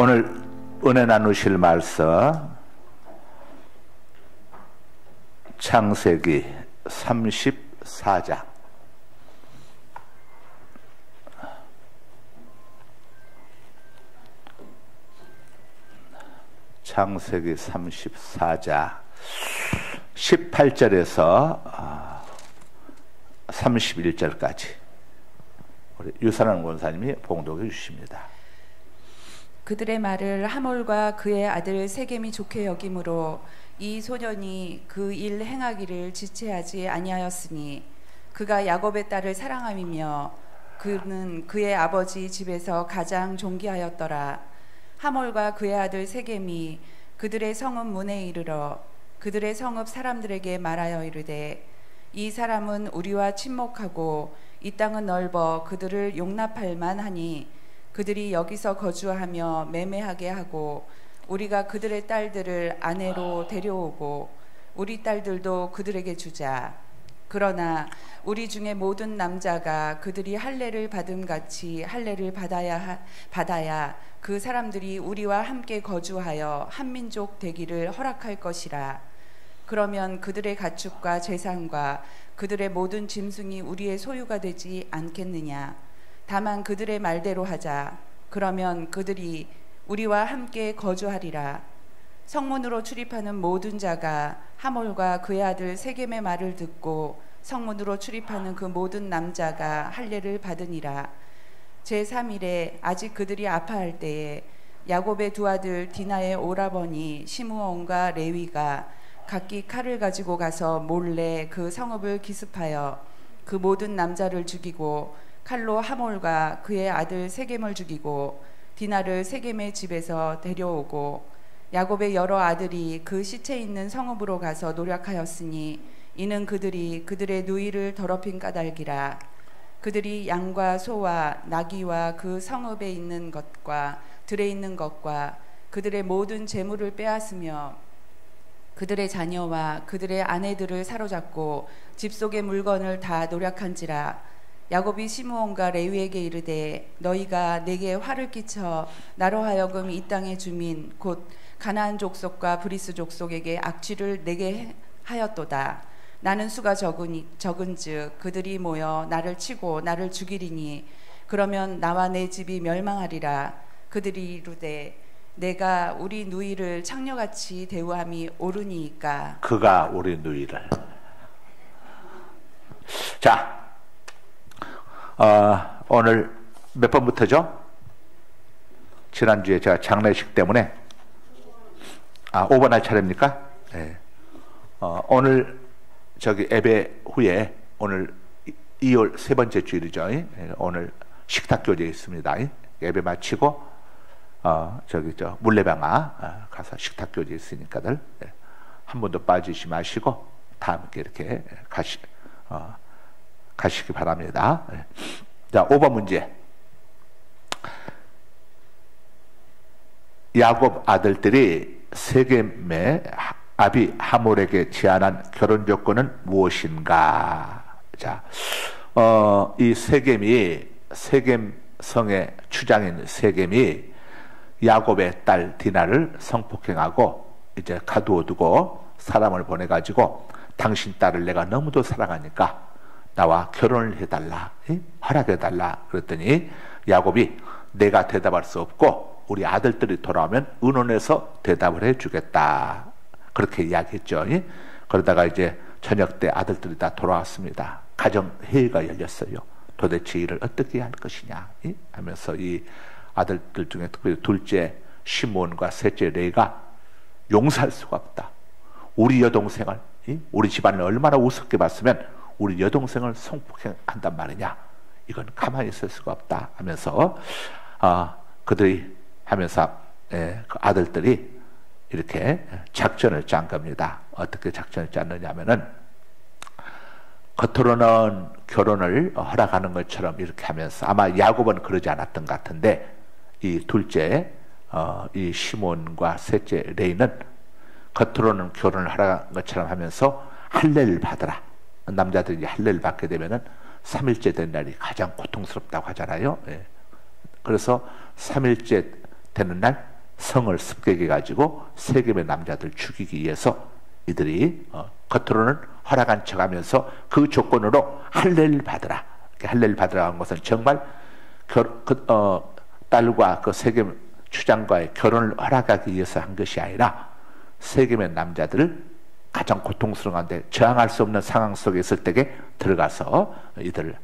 오늘 은혜 나누실 말씀 창세기 34장 창세기 34장 18절에서 31절까지 우리 유산환 권사님이 봉독해 주십니다. 그들의 말을 하몰과 그의 아들 세겜이 좋게 여김으로 이 소년이 그 일 행하기를 지체하지 아니하였으니 그가 야곱의 딸을 사랑함이며 그는 그의 아버지 집에서 가장 존귀하였더라. 하몰과 그의 아들 세겜이 그들의 성읍 문에 이르러 그들의 성읍 사람들에게 말하여 이르되 이 사람은 우리와 친목하고 이 땅은 넓어 그들을 용납할 만하니 그들이 여기서 거주하며 매매하게 하고 우리가 그들의 딸들을 아내로 데려오고 우리 딸들도 그들에게 주자. 그러나 우리 중에 모든 남자가 그들이 할례를 받음 같이 할례를 받아야 그 사람들이 우리와 함께 거주하여 한 민족 되기를 허락할 것이라. 그러면 그들의 가축과 재산과 그들의 모든 짐승이 우리의 소유가 되지 않겠느냐. 다만 그들의 말대로 하자. 그러면 그들이 우리와 함께 거주하리라. 성문으로 출입하는 모든 자가 하몰과 그의 아들 세겜의 말을 듣고 성문으로 출입하는 그 모든 남자가 할례를 받으니라. 제3일에 아직 그들이 아파할 때에 야곱의 두 아들 디나의 오라버니 시므온과 레위가 각기 칼을 가지고 가서 몰래 그 성읍을 기습하여 그 모든 남자를 죽이고 칼로 하몰과 그의 아들 세겜을 죽이고 디나를 세겜의 집에서 데려오고 야곱의 여러 아들이 그 시체 있는 성읍으로 가서 노력하였으니 이는 그들이 그들의 누이를 더럽힌 까닭이라. 그들이 양과 소와 나귀와 그 성읍에 있는 것과 들에 있는 것과 그들의 모든 재물을 빼앗으며 그들의 자녀와 그들의 아내들을 사로잡고 집 속의 물건을 다 노력한지라. 야곱이 시므온과 레위에게 이르되 너희가 내게 화를 끼쳐 나로 하여금 이 땅의 주민 곧 가나안 족속과 브리스 족속에게 악취를 내게 하였도다. 나는 수가 적은즉 그들이 모여 나를 치고 나를 죽이리니 그러면 나와 내 집이 멸망하리라. 그들이 이르되 내가 우리 누이를 창녀같이 대우함이 옳으니이까. 그가 우리 누이를. 자, 오늘 몇 번부터죠? 지난주에 제가 장례식 때문에 5번 할 차례입니까? 네. 오늘 저기 예배 후에 오늘 2월 세 번째 주일이죠. 오늘 식탁 교제 있습니다. 예배 마치고 저기 저 물레방아 가서 식탁 교제 있으니까들 한 번도 빠지지 마시고 다 함께 이렇게 가시기 바랍니다. 자, 5번 문제. 야곱 아들들이 세겜의 아비 하몰에게 제안한 결혼 조건은 무엇인가? 자, 이 세겜이 세겜성의 추장인 세겜이 야곱의 딸 디나를 성폭행하고 이제 가두어두고 사람을 보내가지고 당신 딸을 내가 너무도 사랑하니까 나와 결혼을 해달라, 허락해달라 그랬더니 야곱이 내가 대답할 수 없고 우리 아들들이 돌아오면 의논해서 대답을 해주겠다 그렇게 이야기했죠. 그러다가 이제 저녁 때 아들들이 다 돌아왔습니다. 가정회의가 열렸어요. 도대체 이를 어떻게 할 것이냐 하면서 이 아들들 중에 특별히 둘째 시므온과 셋째 레위가 용서할 수가 없다. 우리 여동생을 우리 집안을 얼마나 우습게 봤으면 우리 여동생을 성폭행한단 말이냐. 이건 가만히 있을 수가 없다 하면서 그들이 하면서 그 아들들이 이렇게 작전을 짠 겁니다. 어떻게 작전을 짰느냐 하면은 겉으로는 결혼을 허락하는 것처럼 이렇게 하면서 아마 야곱은 그러지 않았던 것 같은데 이 둘째 이 시몬과 셋째 레이는 겉으로는 결혼을 허락한 것처럼 하면서 할례를 받으라. 남자들이 할례를 받게 되면은 3일째 된 날이 가장 고통스럽다고 하잖아요. 그래서 3일째 되는 날 성을 습격해 가지고 세겜의 남자들 죽이기 위해서 이들이 겉으로는 허락한 척하면서 그 조건으로 할례를 받으라. 할례를 받으라는 것은 정말 딸과 그 세겜 추장과의 결혼을 허락하기 위해서 한 것이 아니라 세겜의 남자들을 가장 고통스러운데 저항할 수 없는 상황 속에 있을 때에 들어가서 이들을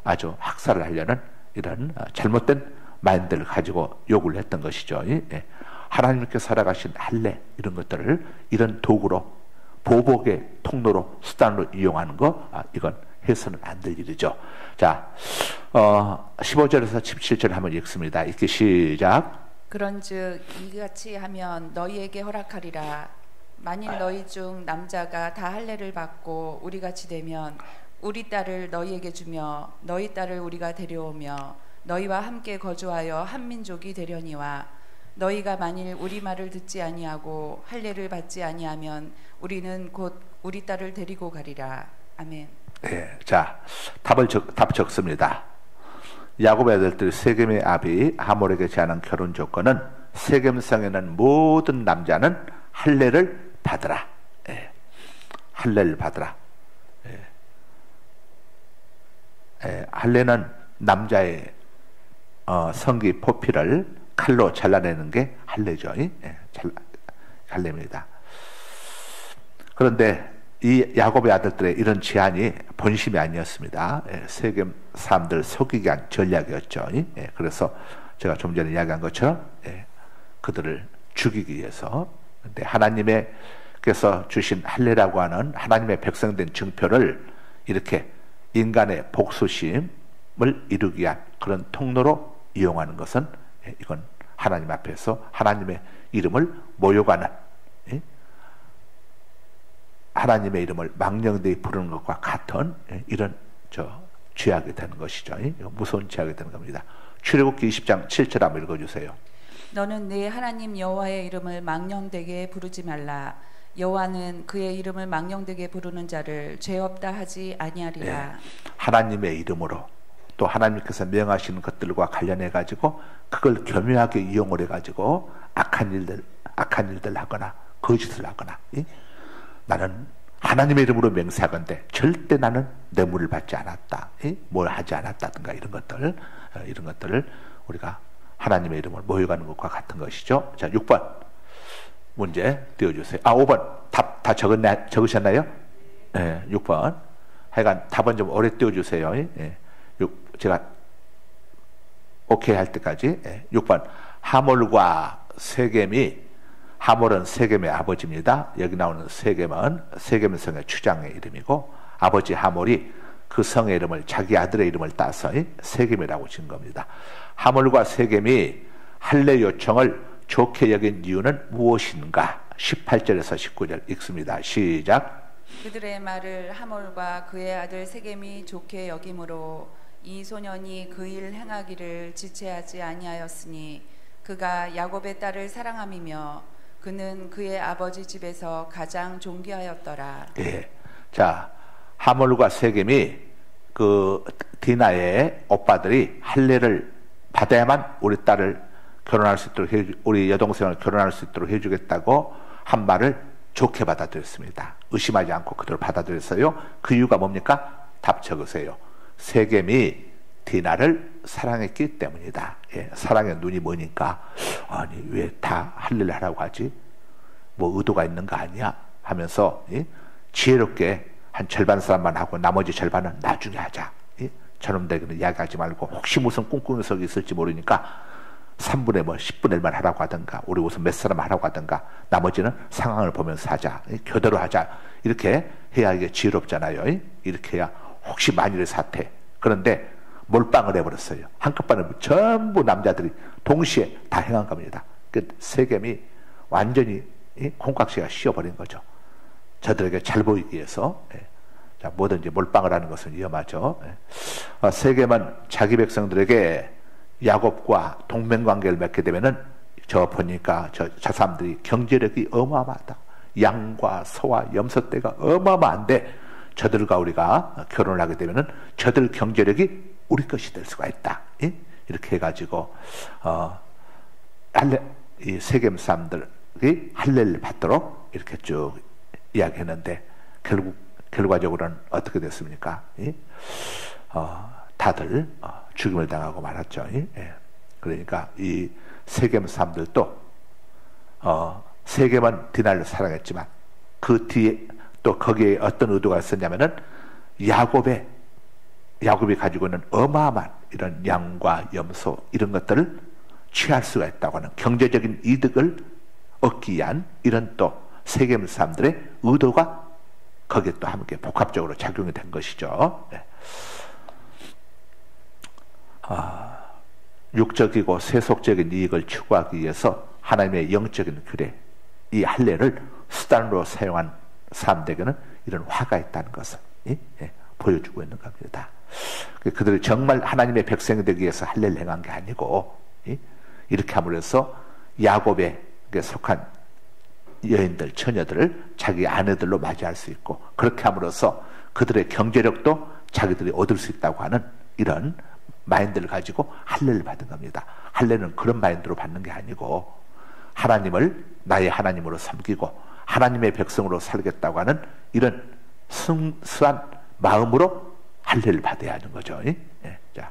아주 학살을 하려는 이런 잘못된 마인드를 가지고 요구를 했던 것이죠. 하나님께서 살아가신 할례 이런 것들을 이런 도구로 보복의 통로로 수단으로 이용하는 거 이건 해서는 안 될 일이죠. 자, 15절에서 17절 한번 읽습니다. 읽기 시작. 그런즉 이같이 하면 너희에게 허락하리라. 만일 너희 중 남자가 다 할례를 받고 우리같이 되면 우리 딸을 너희에게 주며 너희 딸을 우리가 데려오며 너희와 함께 거주하여 한 민족이 되려니와 너희가 만일 우리 말을 듣지 아니하고 할례를 받지 아니하면 우리는 곧 우리 딸을 데리고 가리라. 아멘. 네, 자, 답 적습니다. 야곱의 아들들 세겜의 아비 하몰에게 제안한 결혼 조건은 세겜성에는 모든 남자는 할례를 받으라. 할례를 받으라. 할례는 남자의 성기 포피를 칼로 잘라내는 게 할례죠. 할례입니다. 그런데 이 야곱의 아들들의 이런 제안이 본심이 아니었습니다. 세겜 사람들 속이기 위한 전략이었죠. 그래서 제가 좀 전에 이야기한 것처럼 그들을 죽이기 위해서. 근데 하나님께서 주신 할례라고 하는 하나님의 백성된 증표를 이렇게 인간의 복수심을 이루기 위한 그런 통로로 이용하는 것은 이건 하나님 앞에서 하나님의 이름을 모욕하는, 하나님의 이름을 망령되이 부르는 것과 같은 이런 죄악이 되는 것이죠. 무서운 죄악이 되는 겁니다. 출애굽기 20장 7절 한번 읽어주세요. 너는 네 하나님 여호와의 이름을 망령되게 부르지 말라. 여호와는 그의 이름을 망령되게 부르는 자를 죄 없다 하지 아니하리라. 하나님의 이름으로 또 하나님께서 명하시는 것들과 관련해 가지고 그걸 교묘하게 이용을 해 가지고 악한 일들 하거나 거짓을 하거나, 나는 하나님의 이름으로 맹세하건대 절대 나는 뇌물을 받지 않았다, 뭘 하지 않았다든가 이런 것들을 우리가 하나님의 이름을 모욕하는 것과 같은 것이죠. 자, 6번 문제 띄워주세요. 5번 답 다 적으셨나요? 6번 하여간 답은 좀 오래 띄워주세요. 제가 오케이 할 때까지. 6번 하몰과 세겜이, 하몰은 세겜의 아버지입니다. 여기 나오는 세겜은 세겜 성의 추장의 이름이고, 아버지 하몰이 그 성의 이름을 자기 아들의 이름을 따서 세겜이라고 지은 겁니다. 하몰과 세겜이 할례 요청을 좋게 여긴 이유는 무엇인가? 18절에서 19절 읽습니다. 시작. 그들의 말을 하몰과 그의 아들 세겜이 좋게 여김으로 이 소년이 그 일 행하기를 지체하지 아니하였으니 그가 야곱의 딸을 사랑함이며 그는 그의 아버지 집에서 가장 존귀하였더라. 예. 자, 하몰과 세겜이 그 디나의 오빠들이 할례를 받아야만 우리 딸을 결혼할 수 있도록 우리 여동생을 결혼할 수 있도록 해주겠다고 한 말을 좋게 받아들였습니다. 의심하지 않고 그대로 받아들였어요. 그 이유가 뭡니까? 답 적으세요. 세겜이 디나를 사랑했기 때문이다. 사랑의 눈이 뭐니까, 아니 왜 다 할례를 하라고 하지? 뭐 의도가 있는 거 아니야? 하면서 지혜롭게 한 절반 사람만 하고 나머지 절반은 나중에 하자. 저놈들에게는 이야기하지 말고 혹시 무슨 꿍꿍이석이 있을지 모르니까 3분의 10분의 1만 하라고 하든가, 우리 우선 몇 사람 하라고 하든가, 나머지는 상황을 보면서 하자, 교대로 하자. 이렇게 해야 이게 지혜롭잖아요. 이렇게 해야 혹시 만일의 사태. 그런데 몰빵을 해버렸어요. 한꺼번에 전부 남자들이 동시에 다 행한 겁니다. 그 세겜이 완전히 콩깍지가 씌어버린 거죠. 저들에게 잘 보이기 위해서. 자, 뭐든지 몰빵을 하는 것은 위험하죠. 세겜은 자기 백성들에게 야곱과 동맹관계를 맺게 되면은 보니까 저 사람들이 경제력이 어마어마하다. 양과 소와 염소떼가 어마어마한데 저들과 우리가 결혼을 하게 되면은 저들 경제력이 우리 것이 될 수가 있다. 이렇게 해가지고 이 세겜 사람들이 할례를 받도록 이렇게 쭉 이야기했는데 결과적으로는 어떻게 됐습니까? 다들 죽임을 당하고 말았죠. 그러니까 이 세겜 사람들도 세겜은 디날을 사랑했지만 그 뒤에 또 거기에 어떤 의도가 있었냐면은 야곱이 가지고 있는 어마어마한 이런 양과 염소 이런 것들을 취할 수가 있다고 하는 경제적인 이득을 얻기 위한 이런 또 세겜 사람들의 의도가 거기에 또 함께 복합적으로 작용이 된 것이죠. 육적이고 세속적인 이익을 추구하기 위해서 하나님의 영적인 규례, 이 할례를 수단으로 사용한 사람들에게는 이런 화가 있다는 것을 보여주고 있는 겁니다. 그들이 정말 하나님의 백성이 되기 위해서 할례를 행한 게 아니고 이렇게 함으로써 야곱에게 속한 여인들, 처녀들을 자기 아내들로 맞이할 수 있고 그렇게 함으로써 그들의 경제력도 자기들이 얻을 수 있다고 하는 이런 마인드를 가지고 할례를 받은 겁니다. 할례는 그런 마인드로 받는 게 아니고 하나님을 나의 하나님으로 섬기고 하나님의 백성으로 살겠다고 하는 이런 순수한 마음으로 할례를 받아야 하는 거죠. 자,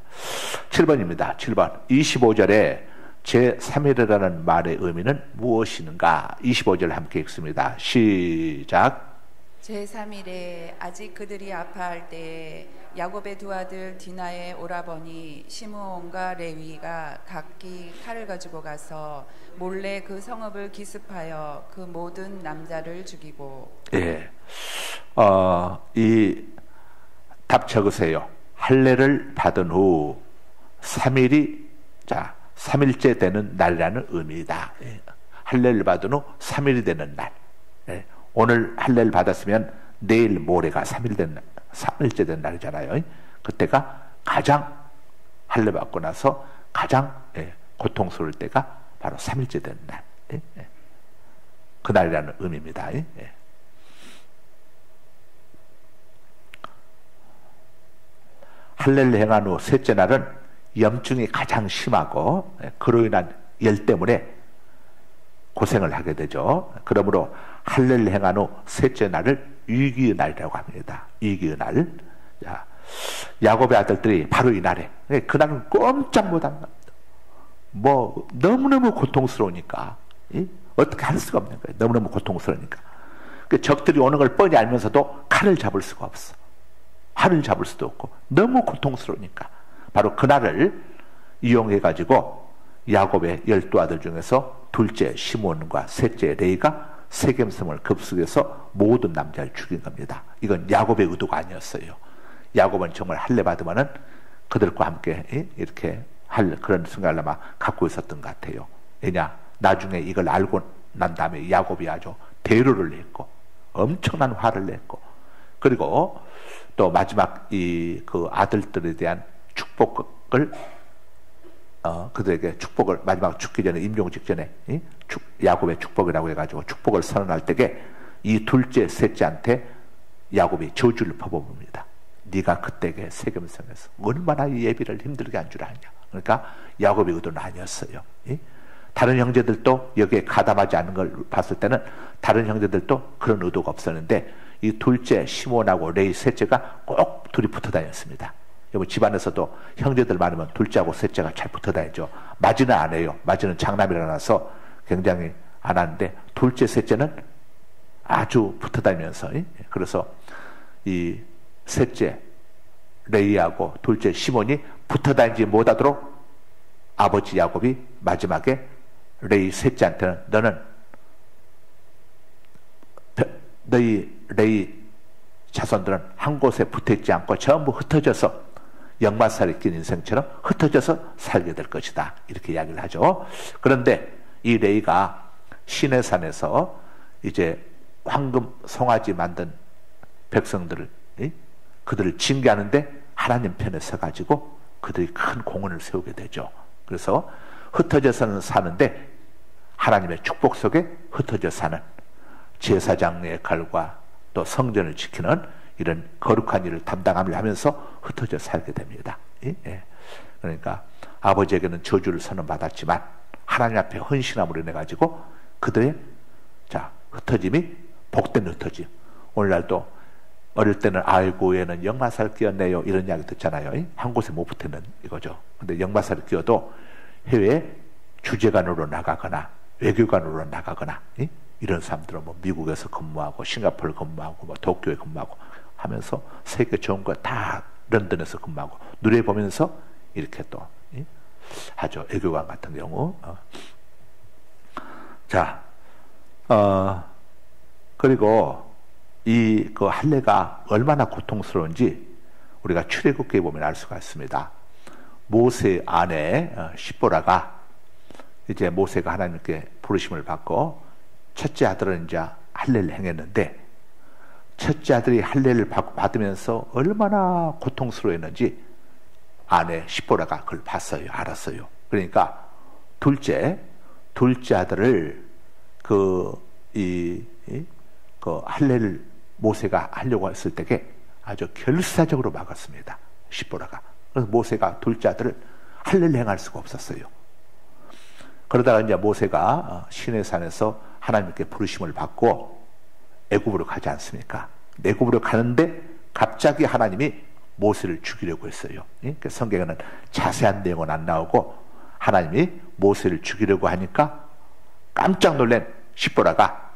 7번입니다. 7번 25절에 제3일이라는 말의 의미는 무엇인가? 25절 함께 읽습니다. 시작. 제3일에 아직 그들이 아파할 때에 야곱의 두 아들 디나의 오라버니 시므온과 레위가 각기 칼을 가지고 가서 몰래 그 성읍을 기습하여 그 모든 남자를 죽이고. 이 답 적으세요. 할례를 받은 후 3일이 3일째 되는 날이라는 의미이다. 할례를 받은 후 3일이 되는 날. 오늘 할례를 받았으면 내일 모레가 3일째 된 날이잖아요. 그때가 가장 할례 받고 나서 가장 고통스러울 때가 바로 3일째 되는 날. 그 날이라는 의미입니다. 할례를 행한 후 셋째 날은 염증이 가장 심하고 그로 인한 열 때문에 고생을 하게 되죠. 그러므로 할례를 행한 후 셋째 날을 위기의 날이라고 합니다. 위기의 날. 야곱의 아들들이 바로 이 날에, 그날은 꼼짝 못합니다. 너무너무 고통스러우니까 어떻게 할 수가 없는 거예요. 너무너무 고통스러우니까. 적들이 오는 걸 뻔히 알면서도 칼을 잡을 수가 없어. 활을 잡을 수도 없고 너무 고통스러우니까 바로 그날을 이용해 가지고 야곱의 12아들 중에서 둘째 시몬과 셋째 레이가 세겜섬을 급습해서 모든 남자를 죽인 겁니다. 이건 야곱의 의도가 아니었어요. 야곱은 정말 할례 받으면은 그들과 함께 이렇게 할 그런 생각을 아마 갖고 있었던 것 같아요. 왜냐, 나중에 이걸 알고 난 다음에 야곱이 아주 대로를 냈고 엄청난 화를 냈고, 그리고 또 마지막 그 아들들에 대한 축복을 그들에게 축복을 마지막 죽기 전에 임종 직전에 야곱의 축복이라고 해가지고 축복을 선언할 때에 이 둘째 셋째한테 야곱이 저주를 퍼부습니다. 네가 그때에 세겜성에서 얼마나 이 예비를 힘들게 한 줄 아냐. 그러니까 야곱의 의도는 아니었어요. 다른 형제들도 여기에 가담하지 않는 걸 봤을 때는 다른 형제들도 그런 의도가 없었는데 이 둘째 시몬하고 레이 셋째가 꼭 둘이 붙어 다녔습니다. 여러분 집안에서도 형제들 많으면 둘째하고 셋째가 잘 붙어 다니죠. 맞이는 안 해요. 맞이는 장남이라서 굉장히 안 하는데 둘째 셋째는 아주 붙어 다니면서, 그래서 이 셋째 레이하고 둘째 시몬이 붙어 다니지 못하도록 아버지 야곱이 마지막에 레이 셋째한테는 너희 레이 자손들은 한 곳에 붙어있지 않고 전부 흩어져서 역마살이 낀 인생처럼 흩어져서 살게 될 것이다, 이렇게 이야기를 하죠. 그런데 이 레이가 시내산에서 이제 황금 송아지 만든 백성들을, 그들을 징계하는데 하나님 편에 서가지고 그들이 큰 공헌을 세우게 되죠. 그래서 흩어져서는 사는데 하나님의 축복 속에 흩어져 사는 제사장의 역할과 또 성전을 지키는 이런 거룩한 일을 담당함을 하면서 흩어져 살게 됩니다. 그러니까 아버지에게는 저주를 선언받았지만 하나님 앞에 헌신함으로 인해 가지고 그들의 자 흩어짐이 복된 흩어짐. 오늘날도 어릴 때는 아이고 얘는 역마살 끼었네요 이런 이야기 듣잖아요. 한 곳에 못 붙는 이거죠. 근데 역마살을 끼어도 해외 주재관으로 나가거나 외교관으로 나가거나 이런 사람들은 뭐 미국에서 근무하고 싱가포르 근무하고 뭐 도쿄에 근무하고 하면서 세계 좋은 거 다 런던에서 근무하고 누려보면서 이렇게 또 하죠. 외교관 같은 경우. 자, 그리고 이 그 할례가 얼마나 고통스러운지 우리가 출애굽기에 보면 알 수가 있습니다. 모세 아내 시보라가 이제 모세가 하나님께 부르심을 받고 첫째 아들은 이제 할례를 행했는데 첫째 아들이 할례를 받으면서 얼마나 고통스러웠는지 아내 시보라가 그걸 봤어요. 알았어요. 그러니까 둘째 아들을 그 할례를 모세가 하려고 했을 때에 아주 결사적으로 막았습니다. 시보라가. 그래서 모세가 둘째 아들을 할례를 행할 수가 없었어요. 그러다가 이제 모세가 시내산에서 하나님께 부르심을 받고 애굽으로 가지 않습니까? 애굽으로 가는데 갑자기 하나님이 모세를 죽이려고 했어요. 그 성경에는 자세한 내용은 안 나오고 하나님이 모세를 죽이려고 하니까 깜짝 놀란 시보라가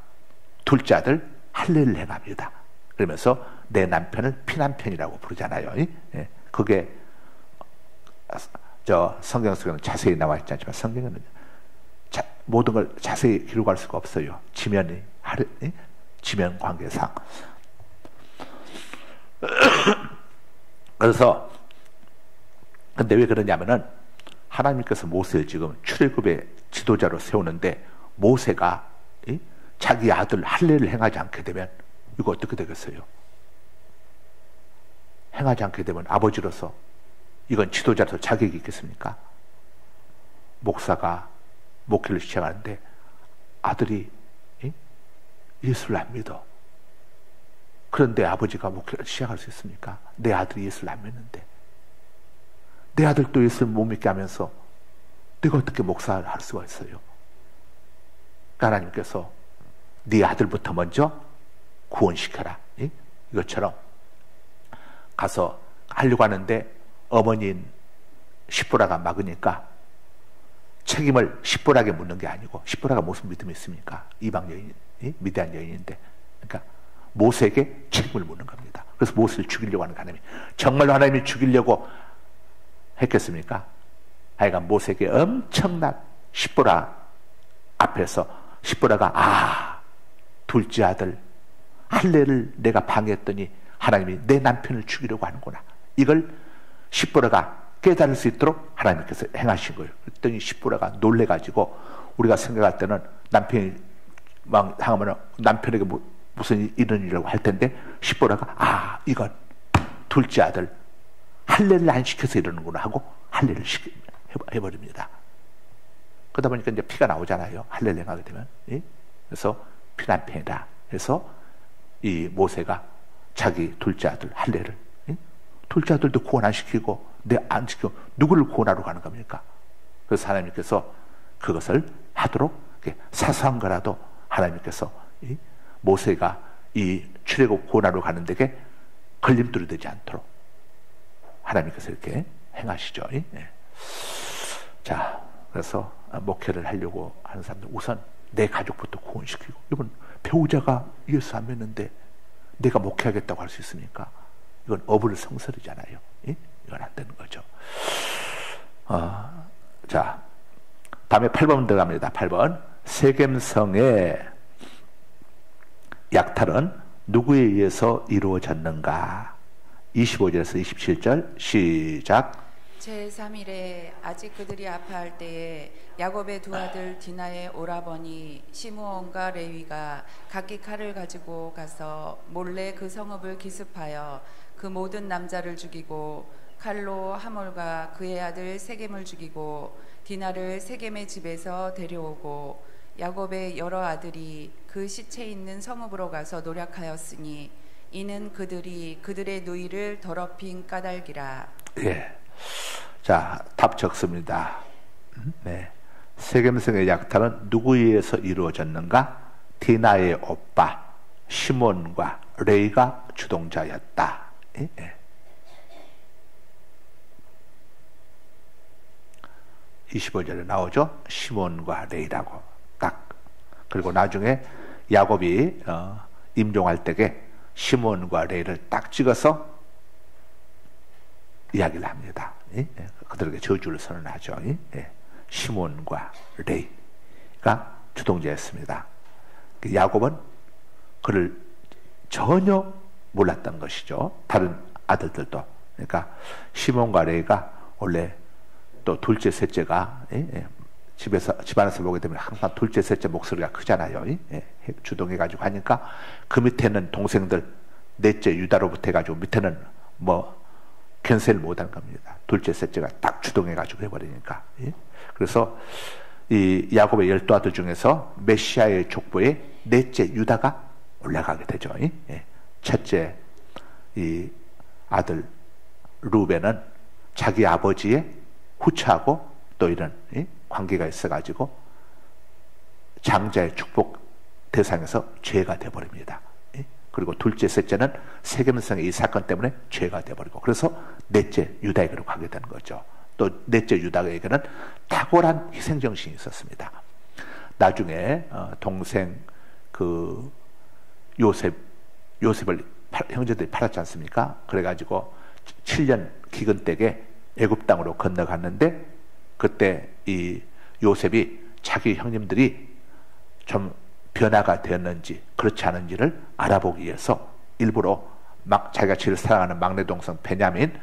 둘째 아들 할례를 행합니다. 그러면서 내 남편을 피남편이라고 부르잖아요. 그게 저 성경 속에는 자세히 나와 있지 않지만 성경에는 모든 걸 자세히 기록할 수가 없어요. 지면 관계상. 그래서 근데 왜 그러냐면은 하나님께서 모세를 지금 출애굽의 지도자로 세우는데 모세가 자기 아들 할례를 행하지 않게 되면 이거 어떻게 되겠어요? 행하지 않게 되면 아버지로서 이건 지도자로서 자격이 있겠습니까? 목사가 목회를 시작하는데 아들이 예수를 안 믿어. 그런데 아버지가 목회를 시작할 수 있습니까? 내 아들이 예수를 안 믿는데 내 아들도 예수를 못 믿게 하면서 내가 어떻게 목사를 할 수가 있어요? 하나님께서 네 아들부터 먼저 구원시켜라. 이것처럼 가서 하려고 하는데 어머니인 시보라가 막으니까 책임을 시보라에게 묻는 게 아니고 시보라가 무슨 믿음이 있습니까? 이방 여인, 미디안 여인인데 그러니까 모세에게 책임을 묻는 겁니다. 그래서 모세를 죽이려고 하는 하나님이 정말로 하나님이 죽이려고 했겠습니까? 하여간 모세에게 엄청난 시보라 앞에서 시보라가 둘째 아들 할례를 내가 방해했더니 하나님이 내 남편을 죽이려고 하는구나. 이걸 시보라가 깨달을 수 있도록 하나님께서 행하신 거예요. 그랬더니 시보라가 놀래가지고 우리가 생각할 때는 남편이 막 당하면 남편에게 무슨 이런 일이라고 할 텐데 시보라가 이건 둘째 아들 할례를 안 시켜서 이러는구나 하고 할례를 해버립니다. 그러다 보니까 이제 피가 나오잖아요. 할례를 행하게 되면. 그래서 피난편이다. 그래서 이 모세가 자기 둘째 아들 할례를 둘째 아들도 구원 안 시키고 내 안 시키고 누구를 구원하러 가는 겁니까? 그래서 하나님께서 그것을 하도록 사소한 거라도 하나님께서 모세가 이 출애굽 구원하러 가는 데게 걸림돌이 되지 않도록 하나님께서 이렇게 행하시죠. 자, 그래서 목회를 하려고 하는 사람들 우선 내 가족부터 구원시키고 이건 배우자가 예수 안 믿는데 내가 목회하겠다고 할 수 있습니까? 이건 어불성설이잖아요. 이건 안 되는 거죠. 자, 다음에 8번 들어갑니다. 8번 세겜성의 약탈은 누구에 의해서 이루어졌는가? 25절에서 27절 시작. 제3일에 아직 그들이 아파할 때에 야곱의 두 아들 디나의 오라버니 시므온과 레위가 각기 칼을 가지고 가서 몰래 그 성읍을 기습하여 그 모든 남자를 죽이고 칼로 하몰과 그의 아들 세겜을 죽이고 디나를 세겜의 집에서 데려오고 야곱의 여러 아들이 그 시체 있는 성읍으로 가서 노략하였으니 이는 그들이 그들의 누이를 더럽힌 까닭이라. 예. 자, 답 적습니다. 네. 세겜성의 약탈은 누구에 의해서 이루어졌는가? 디나의 오빠 시몬과 레이가 주동자였다. 예? 예. 25절에 나오죠. 시몬과 레이라고 딱. 그리고 나중에 야곱이 임종할 때에 시몬과 레이를 딱 찍어서 이야기를 합니다. 예? 그들에게 저주를 선언하죠. 예? 시몬과 레이가 주동자였습니다. 야곱은 그를 전혀 몰랐던 것이죠. 다른 아들들도. 그러니까 시몬과 레이가 원래 또 둘째, 셋째가 집안에서 보게 되면 항상 둘째, 셋째 목소리가 크잖아요. 주동해가지고 하니까 그 밑에는 동생들 넷째 유다로부터 해가지고 밑에는 뭐 견세를 못하는 겁니다. 둘째, 셋째가 딱 주동해가지고 해버리니까. 그래서 이 야곱의 12아들 중에서 메시아의 족보에 넷째 유다가 올라가게 되죠. 첫째 이 아들 루벤은 자기 아버지의 후처하고 또 이런 관계가 있어가지고 장자의 축복 대상에서 죄가 돼버립니다. 그리고 둘째, 셋째는 세겜성의 이 사건 때문에 죄가 돼버리고 그래서 넷째 유다에게로 가게 되는 거죠. 또 넷째 유다에게는 탁월한 희생정신이 있었습니다. 나중에 동생 그 요셉을 형제들이 팔았지 않습니까? 그래가지고 7년 기근 때에 애굽 땅으로 건너갔는데 그때 이 요셉이 자기 형님들이 좀 변화가 되었는지 그렇지 않은지를 알아보기 위해서 일부러 자기가 제일 사랑하는 막내 동생 베냐민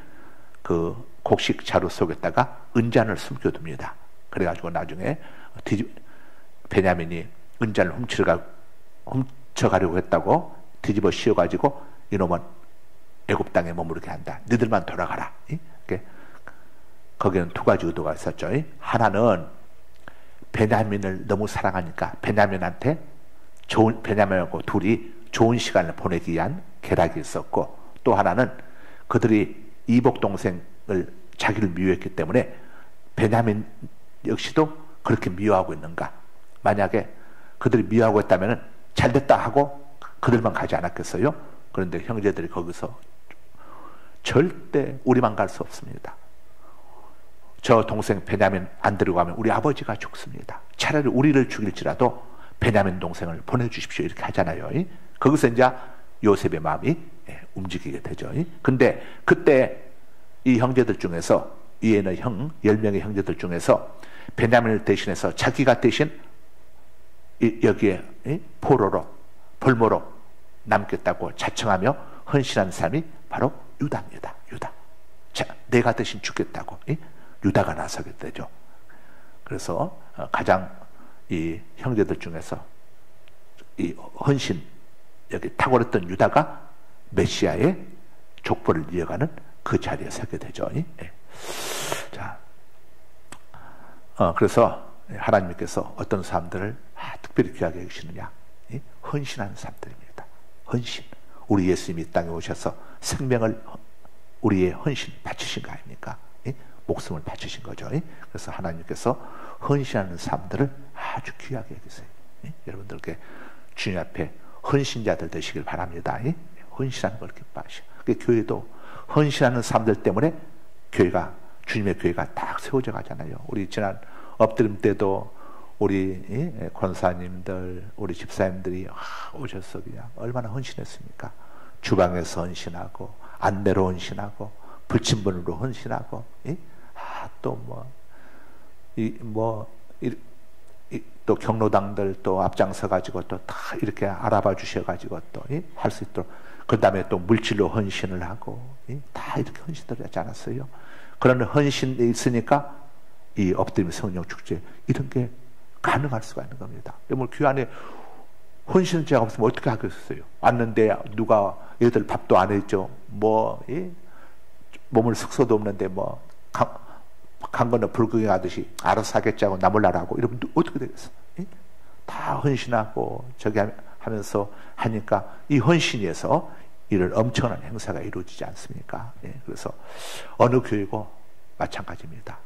그 곡식 자루 속에다가 은잔을 숨겨둡니다. 그래가지고 나중에 베냐민이 은잔을 훔쳐가려고 했다고 뒤집어 씌워가지고 이놈은 애굽 땅에 머무르게 한다. 너희들만 돌아가라. 거기는 두 가지 의도가 있었죠. 하나는 베냐민을 너무 사랑하니까 베냐민한테 베냐민하고 둘이 좋은 시간을 보내기 위한 계략이 있었고 또 하나는 그들이 이복 동생을 자기를 미워했기 때문에 베냐민 역시도 그렇게 미워하고 있는가. 만약에 그들이 미워하고 있다면 잘됐다 하고 그들만 가지 않았겠어요? 그런데 형제들이 거기서 절대 우리만 갈 수 없습니다. 저 동생 베냐민 안 데리고 가면 우리 아버지가 죽습니다. 차라리 우리를 죽일지라도 베냐민 동생을 보내주십시오. 이렇게 하잖아요. 거기서 이제 요셉의 마음이 움직이게 되죠. 근데 그때 이 형제들 중에서 이에는 10명의 형제들 중에서 베냐민을 대신해서 자기가 대신 여기에 볼모로 남겠다고 자청하며 헌신한 사람이 바로 유다입니다. 유다. 자, 내가 대신 죽겠다고 유다가 나서게 되죠. 그래서 가장 이 형제들 중에서 이 헌신 여기 탁월했던 유다가 메시아의 족보를 이어가는 그 자리에 서게 되죠. 자, 그래서 하나님께서 어떤 사람들을 특별히 귀하게 여기시느냐? 헌신하는 사람들입니다. 헌신. 우리 예수님이 이 땅에 오셔서 생명을 우리의 헌신 바치신 거 아닙니까? 목숨을 바치신 거죠. 그래서 하나님께서 헌신하는 사람들을 아주 귀하게 여기세요. 여러분들께 주님 앞에 헌신자들 되시길 바랍니다. 헌신하는 걸 기뻐하시오. 교회도 헌신하는 사람들 때문에 교회가 주님의 교회가 딱 세워져 가잖아요. 우리 지난 엎드림 때도 우리 권사님들, 우리 집사님들이 오셔서 그냥 얼마나 헌신했습니까? 주방에서 헌신하고 안내로 헌신하고 불침번으로 헌신하고 또 또 경로당들 또 앞장서 가지고 또 다 이렇게 알아봐 주셔 가지고 또 할 수 있도록 그 다음에 또 물질로 헌신을 하고 다 이렇게 헌신들 하지 않았어요? 그런 헌신이 있으니까 이 엎드림 성령 축제 이런 게 가능할 수가 있는 겁니다. 여러분 교회 안에 헌신자가 없으면 어떻게 하겠어요? 왔는데 누가 얘들 밥도 안 해줘 몸을 숙소도 없는데 강 건너 불구경하듯이 알아서 하겠지 하고 나몰라라고 이러면 어떻게 되겠어? 다 헌신하고 저기 하면서 하니까 이 헌신에서 이런 엄청난 행사가 이루어지지 않습니까? 그래서 어느 교회고 마찬가지입니다.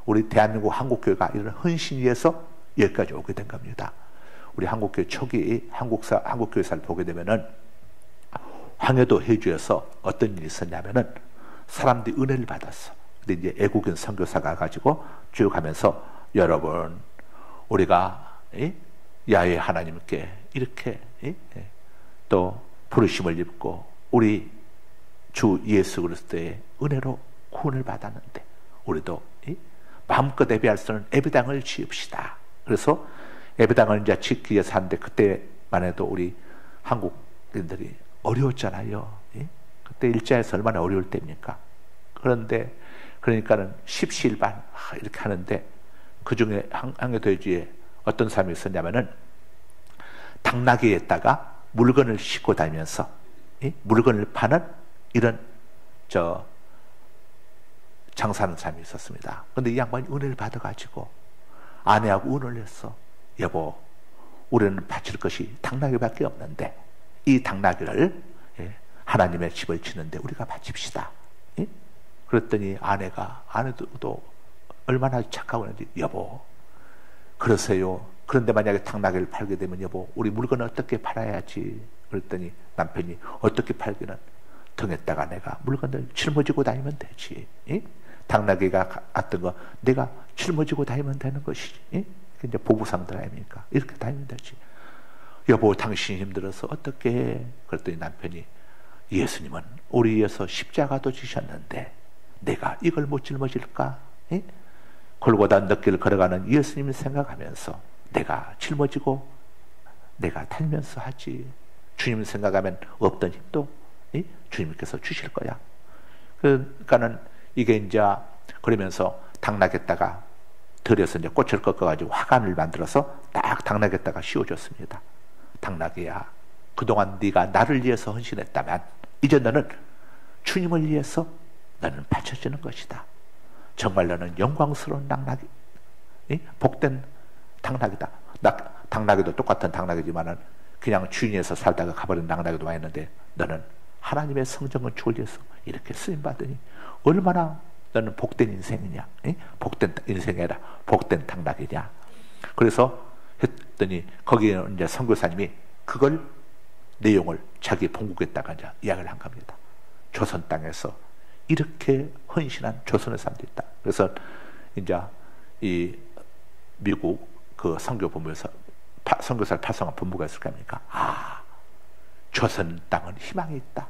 우리 대한민국 한국교회가 이런 헌신 위해서 여기까지 오게 된 겁니다. 우리 한국교회 초기 한국교회사를 보게 되면은 황해도 해주에서 어떤 일이 있었냐면은 사람들이 은혜를 받았어. 근데 이제 애국인 선교사가 가지고 쭉 하면서 여러분 우리가 야훼 하나님께 이렇게 또 부르심을 입고 우리 주 예수 그리스도의 은혜로 구원을 받았는데 우리도 마음껏 예배할 수 있는 예배당을 지읍시다. 그래서 예배당을 이제 짓기 위해서 하는데 그때만 해도 우리 한국인들이 어려웠잖아요. 그때 일자에서 얼마나 어려울 때입니까? 그런데 그러니까는 십시일반 이렇게 하는데 그 중에 항해도주에 어떤 사람이 있었냐면은 당나귀에다가 물건을 싣고 다니면서 물건을 파는 이런 장사하는 사람이 있었습니다. 그런데 이 양반이 은혜를 받아가지고 아내하고 운을 했어. 여보, 우리는 바칠 것이 당나귀밖에 없는데 이 당나귀를 하나님의 집을 짓는데 우리가 바칩시다. 그랬더니 아내도 얼마나 착하고 있는지, 여보 그러세요. 그런데 만약에 당나귀를 팔게 되면 여보 우리 물건을 어떻게 팔아야지. 그랬더니 남편이 어떻게 팔기는 등에다가 내가 물건을 짊어지고 다니면 되지. 당나귀가 갔던 거 내가 짊어지고 다니면 되는 것이지. 이제 보부상들 아닙니까? 이렇게 다니면 되지. 여보 당신이 힘들어서 어떻게 해? 그랬더니 남편이 예수님은 우리 위해서 십자가도 지셨는데 내가 이걸 못 짊어질까? 골고다 넉길을 걸어가는 예수님을 생각하면서 내가 짊어지고 내가 달면서 하지. 주님을 생각하면 없던 힘도 주님께서 주실 거야. 그러니까는 이게 이제 그러면서 당나귀에다가 들여서 이제 꽃을 꺾어가지고 화관을 만들어서 딱 당나귀에다가 씌워줬습니다. 당나귀야, 그동안 네가 나를 위해서 헌신했다면 이제 너는 주님을 위해서 너는 바쳐지는 것이다. 정말 너는 영광스러운 당나귀, 복된 당나귀다. 당나귀도 똑같은 당나귀지만은 그냥 주인에서 살다가 가버린 당나귀도 많이 있는데 너는 하나님의 성전건축을 위해서 이렇게 쓰임받으니 얼마나 너는 복된 인생이냐. 복된 인생이라 복된 당나귀냐. 그래서 했더니 거기에 이제 선교사님이 그걸 내용을 자기 본국에다가 이제 이야기를 한 겁니다. 조선 땅에서 이렇게 헌신한 조선의 사람들이 있다. 그래서 이제 이 미국 그 선교본부에서 선교사를 파송한 본부가 있을 겁니까? 조선 땅은 희망이 있다.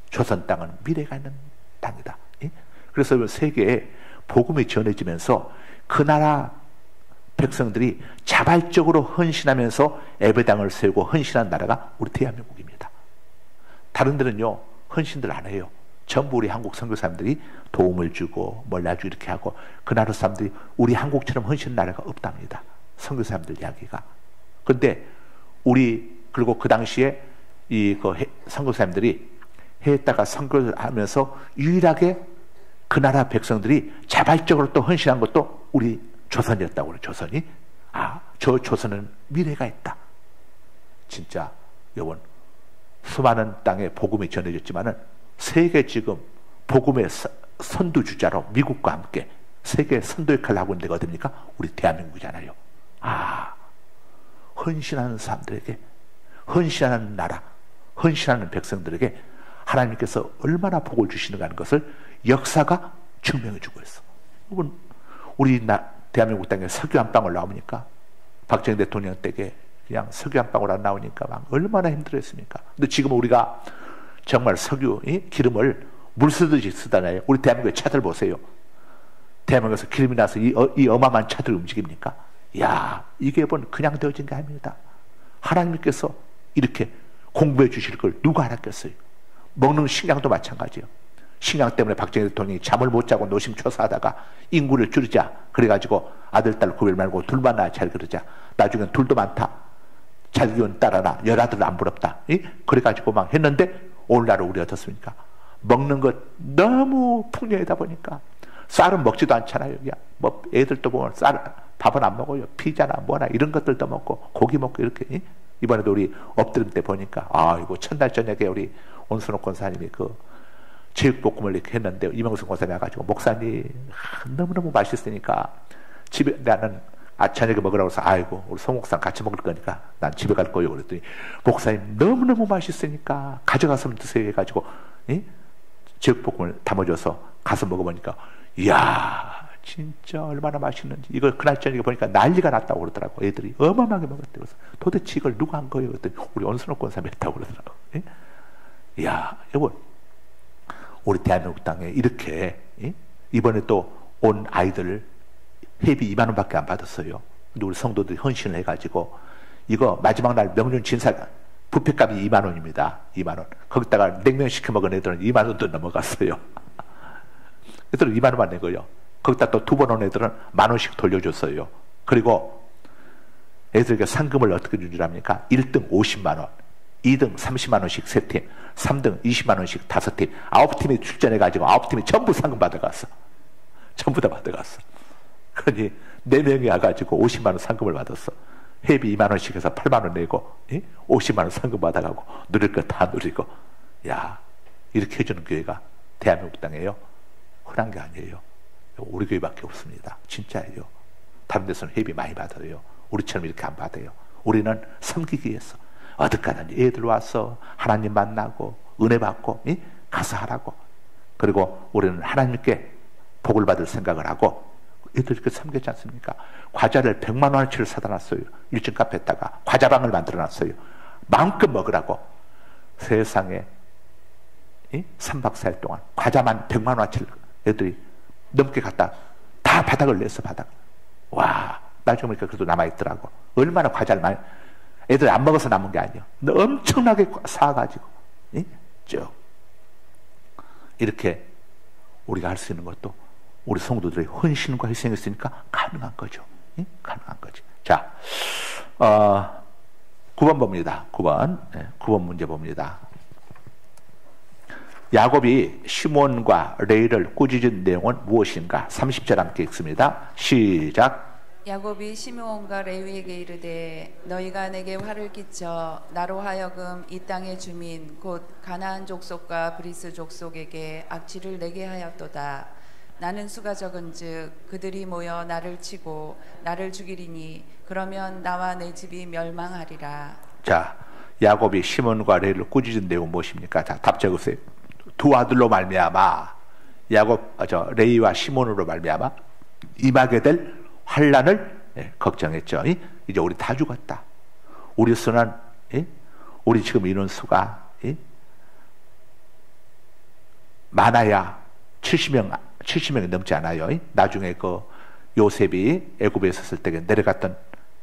조선 땅은 미래가 있는 땅이다. 그래서 세계에 복음이 전해지면서 그 나라 백성들이 자발적으로 헌신하면서 예배당을 세우고 헌신한 나라가 우리 대한민국입니다. 다른 데는요 헌신들 안 해요. 전부 우리 한국 선교사님들이 도움을 주고 몰라주고 이렇게 하고 그 나라 사람들이 우리 한국처럼 헌신 나라가 없답니다. 선교사님들 이야기가. 그런데 그리고 그 당시에 선교사님들이 해에다가 선교를 하면서 유일하게 그 나라 백성들이 자발적으로 또 헌신한 것도 우리 조선이었다고 그래요. 조선이. 저 조선은 미래가 있다. 진짜 여러분 수많은 땅에 복음이 전해졌지만은 세계 지금 복음의 선두주자로 미국과 함께 세계 선도 역할을 하고 있는 데가 어딥니까? 우리 대한민국이잖아요. 헌신하는 사람들에게, 헌신하는 나라, 헌신하는 백성들에게 하나님께서 얼마나 복을 주시는가 하는 것을 역사가 증명해 주고 있어. 우리 대한민국 땅에 석유 한 방울 나오니까 박정희 대통령 때에 그냥 석유 한 방울 안 나오니까 막 얼마나 힘들었습니까? 근데 지금 우리가 정말 석유 기름을 물 쓰듯이 쓰잖아요. 우리 대한민국의 차들 보세요. 대한민국에서 기름이 나서 이 어마어마한 차들이 움직입니까? 이게 그냥 되어진 게 아닙니다. 하나님께서 이렇게 공부해 주실 걸 누가 알았겠어요? 먹는 식량도 마찬가지예요. 식량 때문에 박정희 대통령이 잠을 못 자고 노심초사하다가 인구를 줄이자 그래가지고 아들 딸 구별 말고 둘만 낳아 잘 그러자 나중엔 둘도 많다 잘 키운 딸 하나 열아들 안 부럽다 그래가지고 막 했는데 오늘날 우리 어떻습니까? 먹는 것 너무 풍요하다 보니까 쌀은 먹지도 않잖아요. 뭐 애들도 보면 밥은 안 먹어요. 피자나 뭐나 이런 것들도 먹고 고기 먹고 이렇게. 이번에도 우리 엎드림 때 보니까 이거 첫날 저녁에 우리 온순옥 권사님이 제육볶음을 이렇게 했는데 이명승 권사님이 와가지고 목사님 너무너무 맛있으니까 집에 나는 저녁에 먹으라고 해서 아이고 우리 송 목사랑 같이 먹을 거니까 난 집에 갈 거요 그랬더니 목사님 너무너무 맛있으니까 가져가서 드세요 해가지고 제육볶음을 담아줘서 가서 먹어보니까 이야 진짜 얼마나 맛있는지 이걸 그날 저녁에 보니까 난리가 났다고 그러더라고. 애들이 어마어마하게 먹었대. 그래서 도대체 이걸 누가 한 거예요 그랬더니 우리 온순옥 권사님이 했다고 그러더라고. 이야 여보 우리 대한민국 땅에 이렇게 이번에 또 온 아이들 회비 2만 원밖에 안 받았어요. 근데 우리 성도들이 헌신을 해가지고 이거 마지막 날 명륜 진사 부페값이 2만 원입니다. 2만 원. 거기다가 냉면 시켜 먹은 애들은 2만 원도 넘어갔어요. 애들은 2만 원만 내고요. 거기다 또 두 번 온 애들은 만 원씩 돌려줬어요. 그리고 애들에게 상금을 어떻게 준 줄 압니까? 1등 50만 원, 2등 30만 원씩 3팀, 3등 20만 원씩 5팀, 9팀이 출전해가지고 9팀이 전부 상금 받아갔어. 전부 다 받아갔어. 그러니 4명이 와가지고 50만 원 상금을 받았어. 회비 2만 원씩 해서 8만 원 내고 50만 원 상금 받아가고 누릴 거 다 누리고. 야 이렇게 해주는 교회가 대한민국 땅이에요. 흔한 게 아니에요. 우리 교회밖에 없습니다. 진짜예요. 다른 데서는 회비 많이 받아요. 우리처럼 이렇게 안 받아요. 우리는 섬기기 위해서 어디까지 애들 와서 하나님 만나고 은혜 받고 가서 하라고. 그리고 우리는 하나님께 복을 받을 생각을 하고 애들 이렇게 섬겼지 않습니까? 과자를 100만 원어치를 사다 놨어요. 1층 카페에다가 과자방을 만들어 놨어요. 마음껏 먹으라고. 세상에 3박 4일 동안 과자만 100만 원어치를 애들이 넘게 갖다 다 바닥을 냈어. 바닥. 와 나중에 보니까 그래도 남아있더라고. 얼마나 과자를 많이 애들 안 먹어서 남은 게 아니에요. 엄청나게 사가지고 쭉 이렇게 우리가 할 수 있는 것도 우리 성도들의 헌신과 희생이 있으니까 가능한 거죠. 가능한 거지. 자, 9번 봅니다. 9번 문제 봅니다. 야곱이 시몬과 레이를 꾸짖은 내용은 무엇인가? 30절 함께 읽습니다. 시작. 야곱이 시므온과 레위에게 이르되 너희가 내게 화를 끼쳐 나로 하여금 이 땅의 주민 곧 가나안 족속과 브리스 족속에게 악취를 내게 하였도다. 나는 수가 적은즉 그들이 모여 나를 치고 나를 죽이리니 그러면 나와 내 집이 멸망하리라. 자, 야곱이 시몬과 레이를 꾸짖은 내용 무엇입니까? 자, 답 적으세요. 두 아들로 말미암아 레이와 시몬으로 말미암아 임하게 될 환란을 걱정했죠. 이제 우리 다 죽었다. 우리 수는 우리 지금 인원수가 많아야 70명이 넘지 않아요. 나중에 그 요셉이 애굽에 있었을 때 내려갔던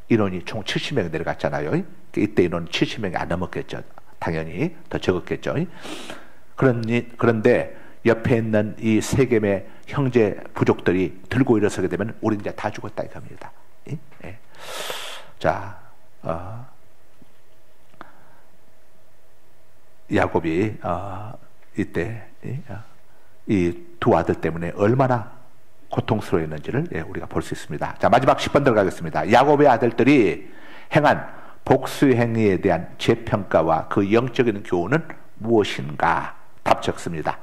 인원이 총 70명이 내려갔잖아요. 이때 인원 70명이 안 넘었겠죠. 당연히 더 적었겠죠. 그런데 옆에 있는 이 세겜의 형제 부족들이 들고 일어서게 되면 우리 이제 다 죽었다 이겁니다. 자, 야곱이 이때 이 두 아들 때문에 얼마나 고통스러웠는지를 우리가 볼 수 있습니다. 자, 마지막 10번 들어가겠습니다. 야곱의 아들들이 행한 복수 행위에 대한 재평가와 그 영적인 교훈은 무엇인가? 답 적습니다.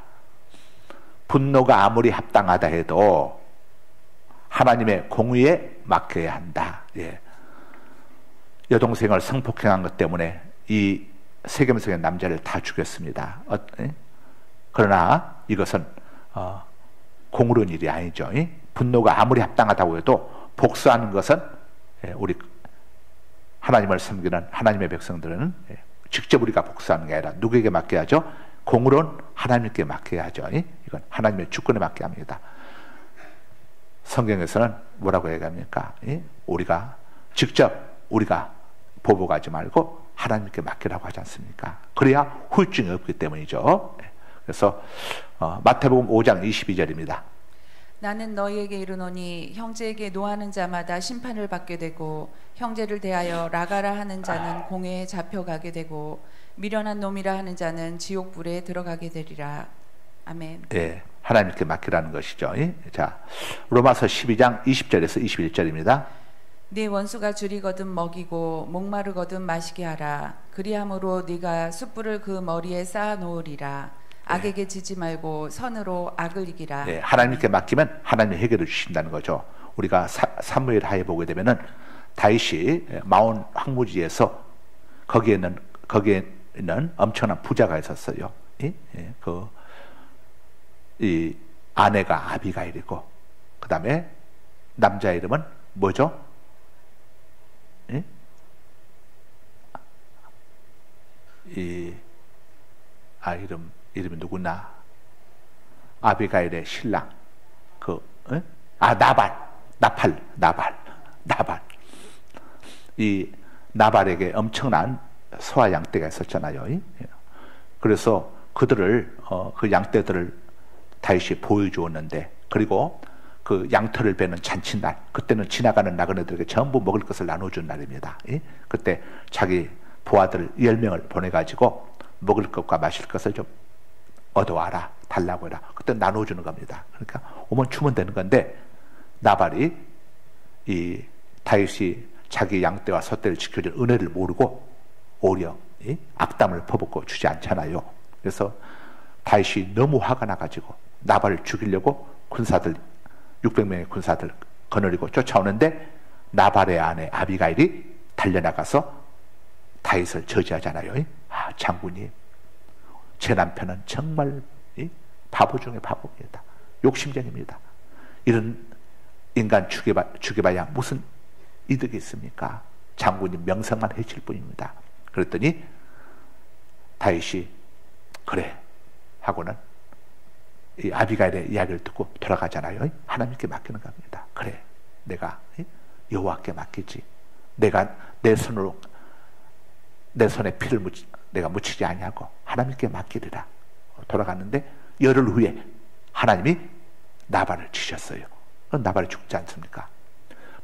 분노가 아무리 합당하다 해도 하나님의 공의에 맡겨야 한다. 여동생을 성폭행한 것 때문에 이 세겜성의 남자를 다 죽였습니다. 그러나 이것은 공의로운 일이 아니죠. 분노가 아무리 합당하다고 해도 복수하는 것은 우리 하나님을 섬기는 하나님의 백성들은 직접 우리가 복수하는 게 아니라 누구에게 맡겨야죠? 공의로운 하나님께 맡겨야 하죠. 이건 하나님의 주권에 맡겨야 합니다. 성경에서는 뭐라고 얘기합니까? 우리가 직접 우리가 보복하지 말고 하나님께 맡기라고 하지 않습니까? 그래야 후유증이 없기 때문이죠. 그래서 마태복음 5장 22절입니다. 나는 너희에게 이르노니 형제에게 노하는 자마다 심판을 받게 되고 형제를 대하여 라가라 하는 자는 공회에 잡혀가게 되고 미련한 놈이라 하는 자는 지옥불에 들어가게 되리라. 아멘. 네, 하나님께 맡기라는 것이죠. 자, 로마서 12장 20절에서 21절입니다. 네 원수가 줄이거든 먹이고 목마르거든 마시게 하라. 그리함으로 네가 숯불을 그 머리에 쌓아 놓으리라. 악에게 지지 말고 선으로 악을 이기라. 네, 하나님께 맡기면 하나님이 해결해 주신다는 거죠. 우리가 사무엘 하에 보게 되면은 다윗이 마온 황무지에서 거기에는 엄청난 부자가 있었어요. 이 아내가 아비가일이고, 그 다음에 남자 이름은 뭐죠? 이름이 누구나? 아비가일의 신랑, 나발. 이 나발에게 엄청난 소와 양떼가 있었잖아요. 그래서 그들을 그 양떼들을 다윗이 보여주었는데, 그리고 그 양털을 베는 잔칫날, 그때는 지나가는 나그네들에게 전부 먹을 것을 나눠준 날입니다. 그때 자기 부하들 10명을 보내가지고 먹을 것과 마실 것을 좀 얻어와라, 달라고 해라. 그때 나눠주는 겁니다. 그러니까 오면 주면 되는 건데, 나발이 이 다윗이 자기 양떼와 소떼를 지켜줄 은혜를 모르고 오히려 악담을 퍼붓고 주지 않잖아요. 그래서 다윗이 너무 화가 나가지고 나발을 죽이려고 600명의 군사들 거느리고 쫓아오는데, 나발의 아내 아비가일이 달려나가서 다윗을 저지하잖아요. 장군님, 제 남편은 정말 바보 중에 바보입니다. 욕심쟁입니다. 이런 인간 죽여봐야 무슨 이득이 있습니까? 장군님 명성만 해칠 뿐입니다. 그랬더니 다윗이 그래 하고는 이 아비가일의 이야기를 듣고 돌아가잖아요. 하나님께 맡기는 겁니다. 그래, 내가 여호와께 맡기지. 내가 내 손에 피를 내가 묻히지 아니하고 하나님께 맡기리라. 돌아갔는데 열흘 후에 하나님이 나발을 치셨어요. 나발이 죽지 않습니까?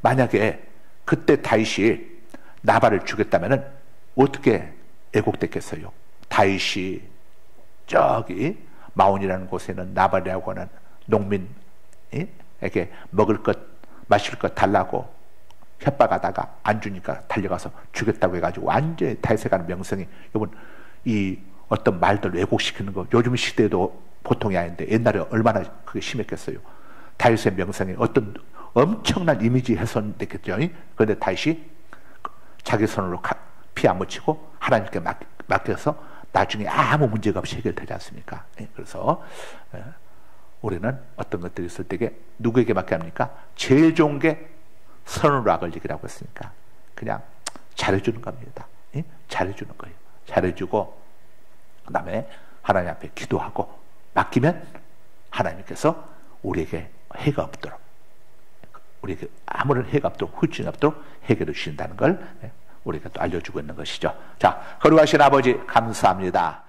만약에 그때 다윗이 나발을 죽였다면 어떻게 애곡됐겠어요? 다윗이 저기 마온이라는 곳에는 나발이라고 하는 농민에게 먹을 것 마실 것 달라고 협박하다가 안 주니까 달려가서 죽였다고 해가지고 완전히 다윗에 가는 명성이, 여러분 이 어떤 말들 왜곡시키는 거 요즘 시대에도 보통이 아닌데 옛날에 얼마나 그게 심했겠어요. 다윗의 명성이 어떤 엄청난 이미지 훼손됐겠죠. 그런데 다윗이 자기 손으로 피 안 묻히고 하나님께 맡겨서 나중에 아무 문제가 없이 해결되지 않습니까? 그래서 우리는 어떤 것들이 있을 때에 누구에게 맡겨합니까? 제일 좋은 게 선으로 악을 이기라고 했으니까 그냥 잘해주는 겁니다. 잘해주는 거예요. 잘해주고 그 다음에 하나님 앞에 기도하고 맡기면 하나님께서 우리에게 해가 없도록, 우리에게 아무런 해가 없도록, 후진이 없도록 해결해 주신다는 걸 우리가 또 알려주고 있는 것이죠. 자, 거룩하신 아버지 감사합니다.